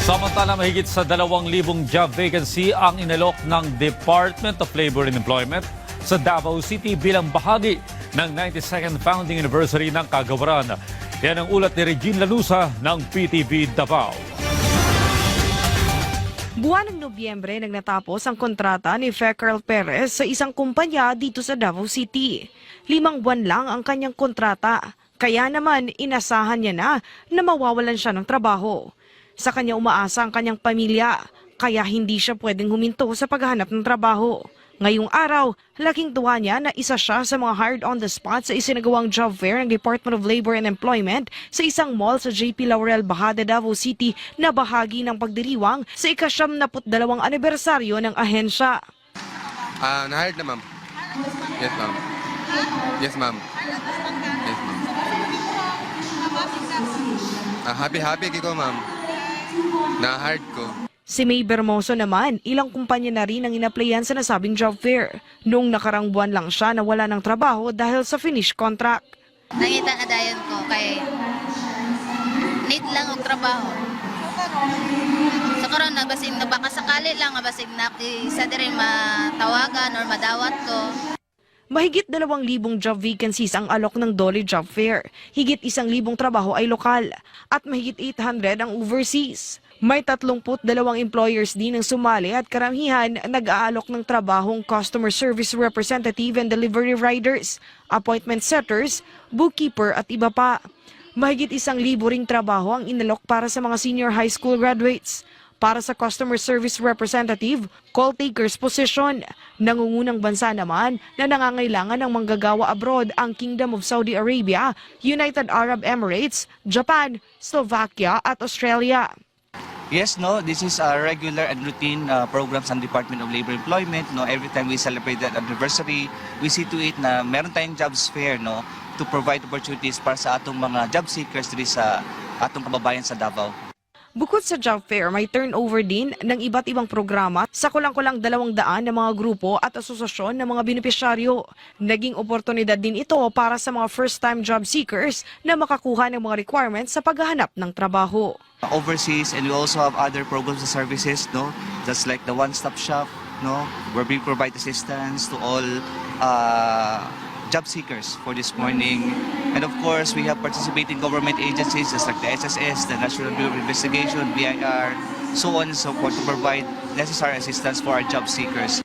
Samantala, mahigit sa 2,000 job vacancy ang inalok ng Department of Labor and Employment sa Davao City bilang bahagi ng 92nd Founding Anniversary ng Kagawaran. Yan ang ulat ni Regine Lanusa ng PTV Davao. Buwan ng Nobyembre nang natapos ang kontrata ni Fecarl Perez sa isang kumpanya dito sa Davao City. 5 buwan lang ang kanyang kontrata, kaya naman inasahan niya na mawawalan siya ng trabaho. Sa kanya umaasa ang kanyang pamilya, kaya hindi siya pwedeng huminto sa paghahanap ng trabaho. Ngayong araw, laking tuwa niya na isa siya sa mga hired on the spot sa isinagawang job fair ng Department of Labor and Employment sa isang mall sa JP Laurel, Bahada, Davao City na bahagi ng pagdiriwang sa ika-72 anibersaryo ng ahensya. Na-hired na, ma'am. Yes, ma'am. Yes, ma'am. Yes, ma'am. Happy ko, ma'am. Na-hired ko. Si May Bermoso naman, ilang kumpanya na rin ang inaplayan sa nasabing job fair. Noong nakarang buwan lang siya na wala ng trabaho dahil sa finish contract. Nangita na dayon ko kay need lang og trabaho. Sa karon na basig na baka sakali lang basig na isa diri matawagan or madawat ko. Mahigit 2,000 job vacancies ang alok ng Dole Job Fair. Higit 1,000 trabaho ay lokal at mahigit 800 ang overseas. May 32 employers din ang sumali at karamihan nag-aalok ng trabahong customer service representative and delivery riders, appointment setters, bookkeeper at iba pa. Mahigit 1,000 ring trabaho ang inalok para sa mga senior high school graduates. Para sa customer service representative, call takers position. Nangungunang bansa naman na nangangailangan ng manggagawa abroad ang Kingdom of Saudi Arabia, United Arab Emirates, Japan, Slovakia at Australia. Yes, no, this is a regular and routine programs ng Department of Labor and Employment. No, every time we celebrate that anniversary, we see to it na meron tayong jobs fair, no, to provide opportunities para sa atong mga job seekers diri sa atong kababayan sa Davao. Bukod sa job fair, may turnover din ng iba't ibang programa sa kulang-kulang 200 na mga grupo at asosasyon ng mga benepisyaryo. Naging oportunidad din ito para sa mga first-time job seekers na makakuha ng mga requirements sa paghahanap ng trabaho. Overseas, and we also have other programs and services, no, just like the one-stop shop, no, where we provide assistance to all job seekers for this morning. And of course, we have participating government agencies just like the SSS, the National Bureau of Investigation, BIR, so on and so forth to provide necessary assistance for our job seekers.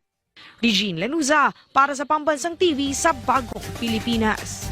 Regine Lanusa para sa Pambansang TV sa Bagong Pilipinas.